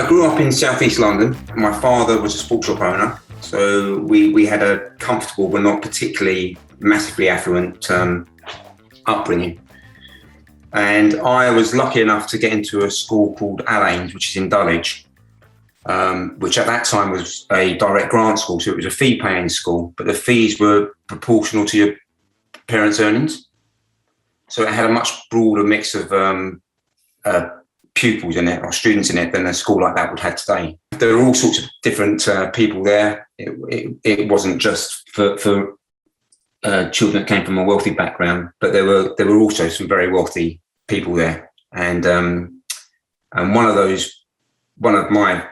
I grew up in southeast London. My father was a sports shop owner, so we had a comfortable but not particularly massively affluent upbringing. And I was lucky enough to get into a school called Allane's, which is in Dulwich, which at that time was a direct grant school, so it was a fee-paying school, but the fees were proportional to your parents' earnings. So it had a much broader mix of pupils in it, or students in it, than a school like that would have today. There were all sorts of different people there. It wasn't just for children that came from a wealthy background, but there were also some very wealthy people there. And one of my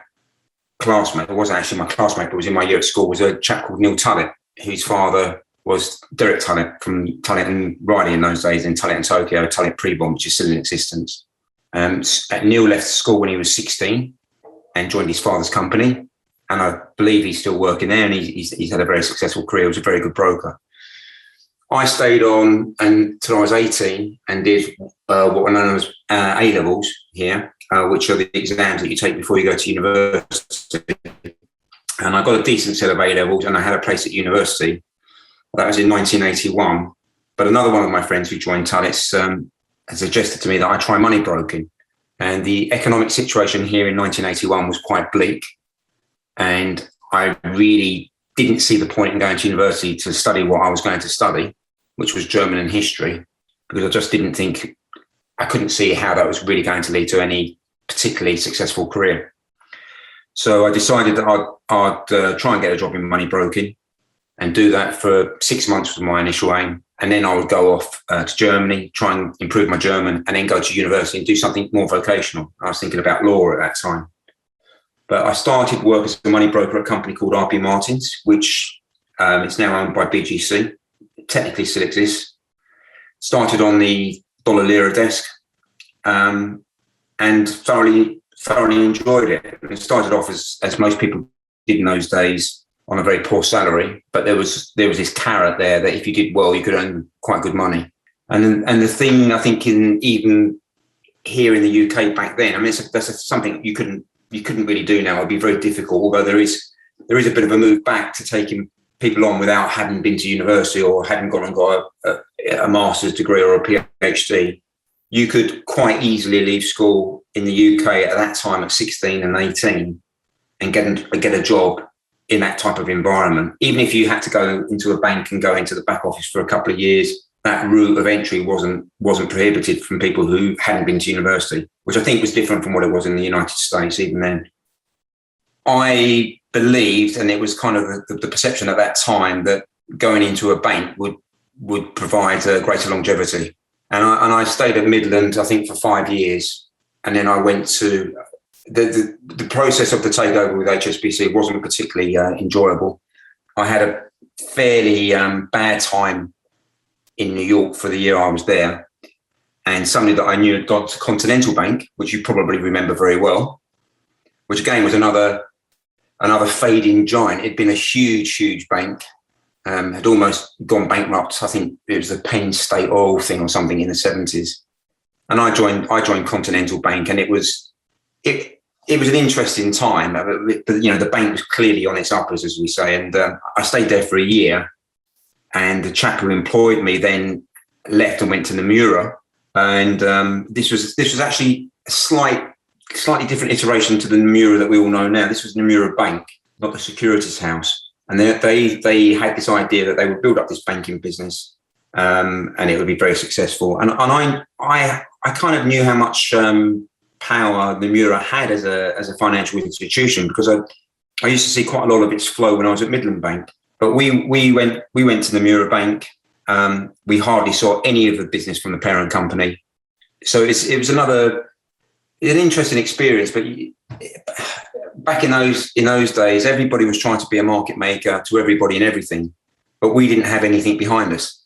classmates, it wasn't actually my classmate, but was in my year at school, was a chap called Neil Tullett, whose father was Derek Tullett from Tullett and Riley in those days, in Tullett and Tokyo, Tullett Pre-Bomb, which is still in existence. Neil left school when he was 16 and joined his father's company. And I believe he's still working there, and he's had a very successful career. He was a very good broker. I stayed on until I was 18 and did what were known as A-levels here, which are the exams that you take before you go to university. And I got a decent set of A-levels, and I had a place at university. That was in 1981. But another one of my friends who joined Tullett's had suggested to me that I try money broking. And the economic situation here in 1981 was quite bleak. And I really didn't see the point in going to university to study what I was going to study, which was German and history, because I just didn't think, I couldn't see how that was really going to lead to any particularly successful career. So I decided that I'd try and get a job in money broking and do that for 6 months was my initial aim. And then I would go off to Germany, try and improve my German, and then go to university and do something more vocational. I was thinking about law at that time. But I started work as a money broker at a company called R.P. Martins, which is now owned by BGC. It technically still exists. Started on the dollar lira desk and thoroughly enjoyed it. It started off as most people did in those days, on a very poor salary, but there was this carrot there that if you did well, you could earn quite good money. And the thing I think even here in the UK back then, I mean, that's something you couldn't really do now. It'd be very difficult. Although there is a bit of a move back to taking people on without having been to university or hadn't gone and got a master's degree or a PhD. You could quite easily leave school in the UK at that time at 16 and 18 and get a job in that type of environment. Even if you had to go into a bank and go into the back office for a couple of years, that route of entry wasn't prohibited from people who hadn't been to university, which I think was different from what it was in the United States even then. I believed, and it was kind of the perception at that time, that going into a bank would provide a greater longevity. And I stayed at Midland, I think, for 5 years. And then I went to the process of the takeover with HSBC wasn't particularly enjoyable. I had a fairly bad time in New York for the year I was there. And somebody that I knew had got to Continental Bank, which you probably remember very well, which again was another fading giant. It'd been a huge bank, had almost gone bankrupt. I think it was the Penn State Oil thing or something in the 70s. And I joined Continental Bank, and it was an interesting time, but the bank was clearly on its uppers, as we say. And I stayed there for a year, and the chap who employed me then left and went to Nomura. And this was actually a slightly different iteration to the Nomura that we all know now. This was Nomura Bank, not the securities house. And they had this idea that they would build up this banking business, and it would be very successful. And I kind of knew how much power Nomura had as a financial institution, because I used to see quite a lot of its flow when I was at Midland Bank. But we went to Nomura Bank. We hardly saw any of the business from the parent company. So it was an interesting experience. But back in those days, everybody was trying to be a market maker to everybody and everything, but we didn't have anything behind us.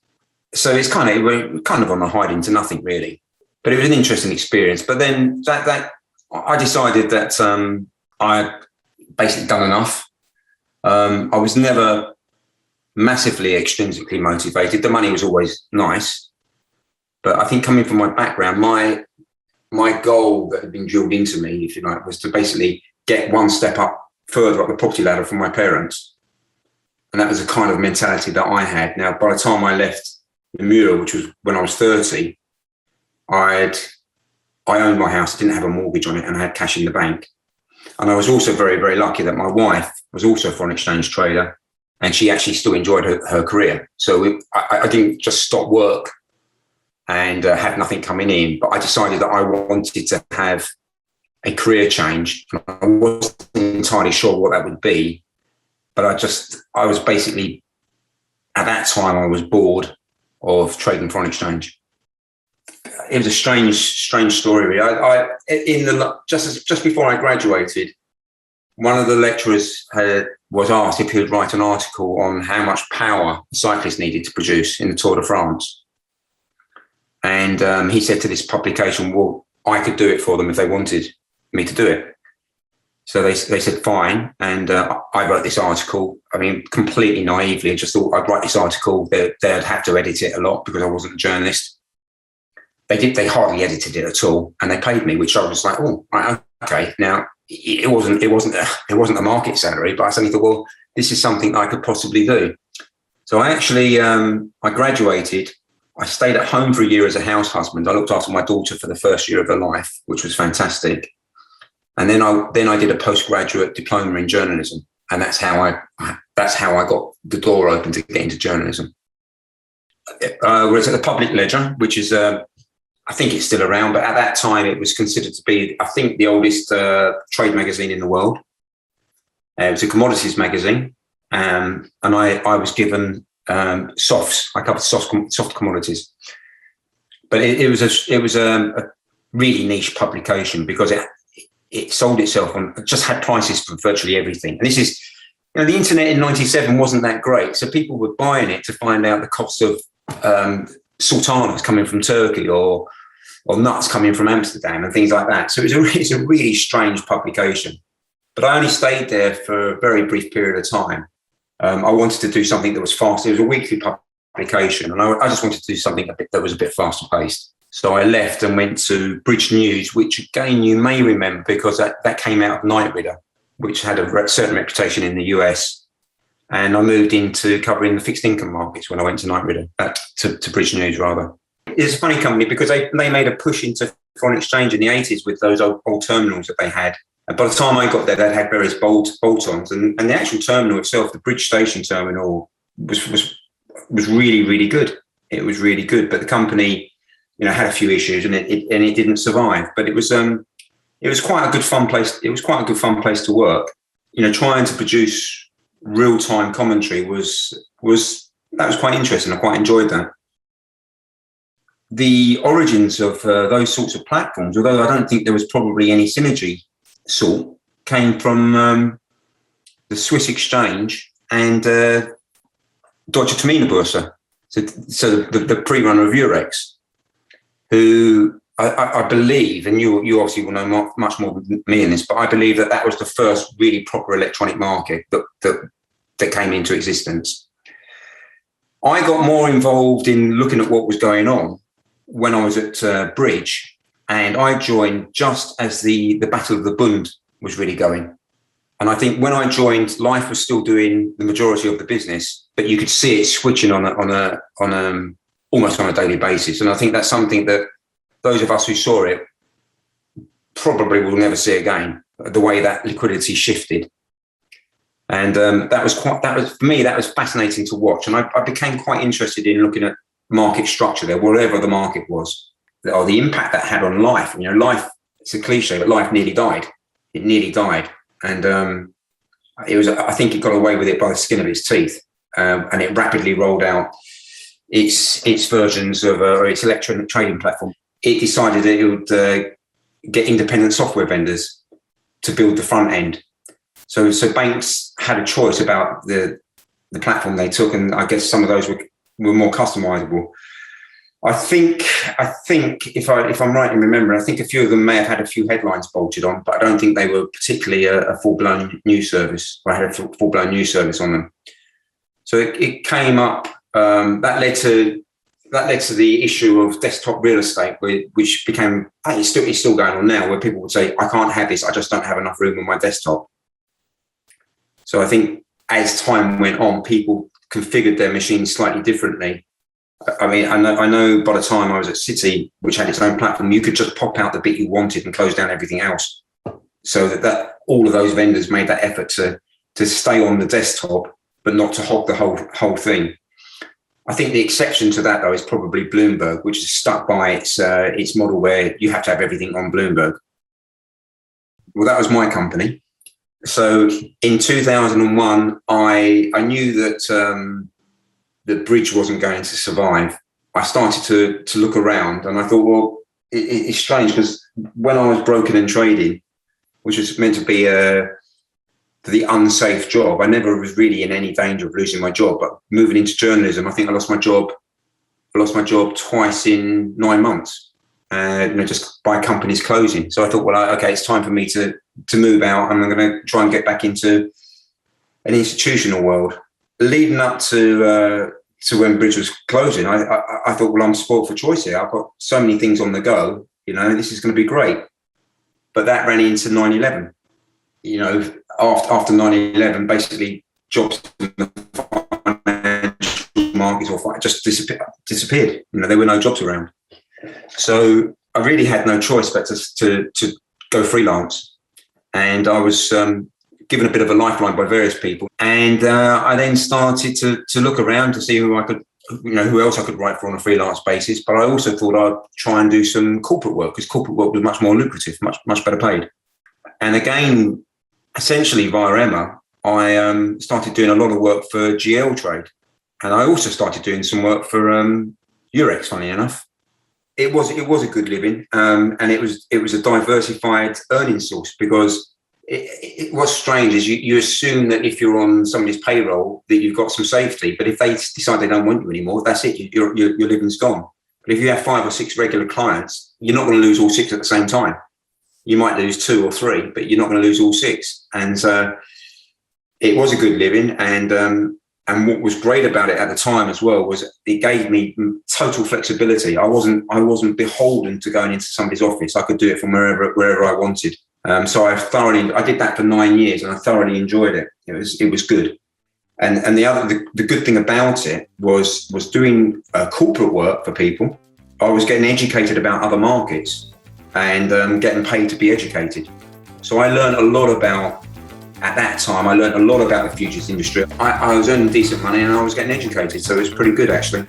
So it's kind of on a hide into nothing, really. But it was an interesting experience. But then that I decided that I had basically done enough. I was never massively extrinsically motivated. The money was always nice. But I think coming from my background, my goal that had been drilled into me, if you like, was to basically get one step up further up the property ladder from my parents. And that was the kind of mentality that I had. Now, by the time I left Nomura, which was when I was 30, I owned my house, I didn't have a mortgage on it, and I had cash in the bank. And I was also very, very lucky that my wife was also a foreign exchange trader, and she actually still enjoyed her career. So I didn't just stop work and have nothing coming in, but I decided that I wanted to have a career change. I wasn't entirely sure what that would be, but I was basically, at that time, I was bored of trading foreign exchange. It was a strange story. Just before I graduated, one of the lecturers was asked if he would write an article on how much power cyclists needed to produce in the Tour de France. And he said to this publication, well, I could do it for them if they wanted me to do it. So they said, fine. And I wrote this article. I mean, completely naively, I just thought I'd write this article. They'd have to edit it a lot because I wasn't a journalist. They hardly edited it at all, and they paid me, which I was like, oh, right, okay. Now it wasn't a market salary, but I suddenly thought, well, this is something I could possibly do. So I actually I graduated. I stayed at home for a year as a house husband. I looked after my daughter for the first year of her life, which was fantastic. And then I did a postgraduate diploma in journalism, and that's how I got the door open to get into journalism. Whereas at the Public Ledger, which is I think it's still around, but at that time it was considered to be, I think, the oldest trade magazine in the world. It was a commodities magazine, and I was given softs. I covered soft commodities, but it was a really niche publication because it sold itself on, just had prices for virtually everything. And this is, the internet in '97 wasn't that great, so people were buying it to find out the cost of sultanas coming from Turkey or nuts coming from Amsterdam and things like that. So it's a really strange publication. But I only stayed there for a very brief period of time. I wanted to do something that was fast. It was a weekly publication, and I just wanted to do something that was a bit faster paced. So I left and went to Bridge News, which again you may remember because that came out of Night Reader, which had a certain reputation in the US. And I moved into covering the fixed income markets when I went to Night Reader, to Bridge News rather. It's a funny company because they made a push into foreign exchange in the 80s with those old terminals that they had. And by the time I got there, they had various bolt-ons, and the actual terminal itself, the Bridge Station terminal, was really, really good. It was really good, but the company, had a few issues, and it didn't survive. But it was quite a good fun place. It was quite a good fun place to work. Trying to produce real-time commentary was quite interesting. I quite enjoyed that. The origins of those sorts of platforms, although I don't think there was probably any synergy sort, came from the Swiss exchange and Deutsche Terminebörse, so the pre-runner of Eurex, who I believe, and you obviously will know much more than me in this, but I believe that was the first really proper electronic market that came into existence. I got more involved in looking at what was going on when I was at Bridge, and I joined just as the Battle of the Bund was really going. And I think when I joined, Life was still doing the majority of the business, but you could see it switching on almost on a daily basis. And I think that's something that those of us who saw it probably will never see again, the way that liquidity shifted. And that was for me, that was fascinating to watch. And I became quite interested in looking at market structure there, whatever the market was, or the impact that had on life. Life, it's a cliche, but life nearly died. It nearly died. And I think it got away with it by the skin of its teeth. And it rapidly rolled out its versions of its electronic trading platform. It decided that it would get independent software vendors to build the front end. So banks had a choice about the platform they took, and I guess some of those were more customizable. I think if I'm right in remembering, I think a few of them may have had a few headlines bolted on, but I don't think they were particularly a full-blown news service, or had a full-blown news service on them. So it came up, that led to that led to the issue of desktop real estate, which became, it's still going on now, where people would say, I can't have this, I just don't have enough room on my desktop. So I think as time went on, people configured their machines slightly differently. I mean, I know by the time I was at City, which had its own platform, you could just pop out the bit you wanted and close down everything else. So that all of those vendors made that effort to stay on the desktop, but not to hog the whole thing. I think the exception to that, though, is probably Bloomberg, which is stuck by its model where you have to have everything on Bloomberg. Well, that was my company. So in 2001, I knew that the bridge wasn't going to survive. I started to look around, and I thought, well, it's strange, because when I was broking and trading, which was meant to be the unsafe job, I never was really in any danger of losing my job. But moving into journalism, I think I lost my job twice in 9 months, just by companies closing. So I thought, well, okay, it's time for me to move out, and I'm going to try and get back into an institutional world. Leading up to when Bridge was closing, I thought, well, I'm spoiled for choice here. I've got so many things on the go, this is going to be great. But that ran into 9/11. After 9/11, basically jobs in the financial markets just disappeared. There were no jobs around. So I really had no choice but to go freelance. And I was given a bit of a lifeline by various people. And I then started to look around to see who else I could write for on a freelance basis. But I also thought I'd try and do some corporate work, because corporate work was much more lucrative, much better paid. And again, essentially via Emma, I started doing a lot of work for GL Trade. And I also started doing some work for Eurex, funny enough. It was a good living, and it was a diversified earning source, because what's strange is you assume that if you're on somebody's payroll that you've got some safety, but if they decide they don't want you anymore, that's it. Your living's gone. But if you have 5 or 6 regular clients, you're not going to lose all 6 at the same time. You might lose 2 or 3, but you're not going to lose all 6. And it was a good living, and what was great about it at the time as well was it gave me total flexibility. I wasn't beholden to going into somebody's office. I could do it from wherever I wanted. So I did that for 9 years, and I thoroughly enjoyed it. It was good. And the good thing about it was doing corporate work for people. I was getting educated about other markets and getting paid to be educated. So I learned a lot about. At that time, I learned a lot about the futures industry. I was earning decent money, and I was getting educated, so it was pretty good, actually.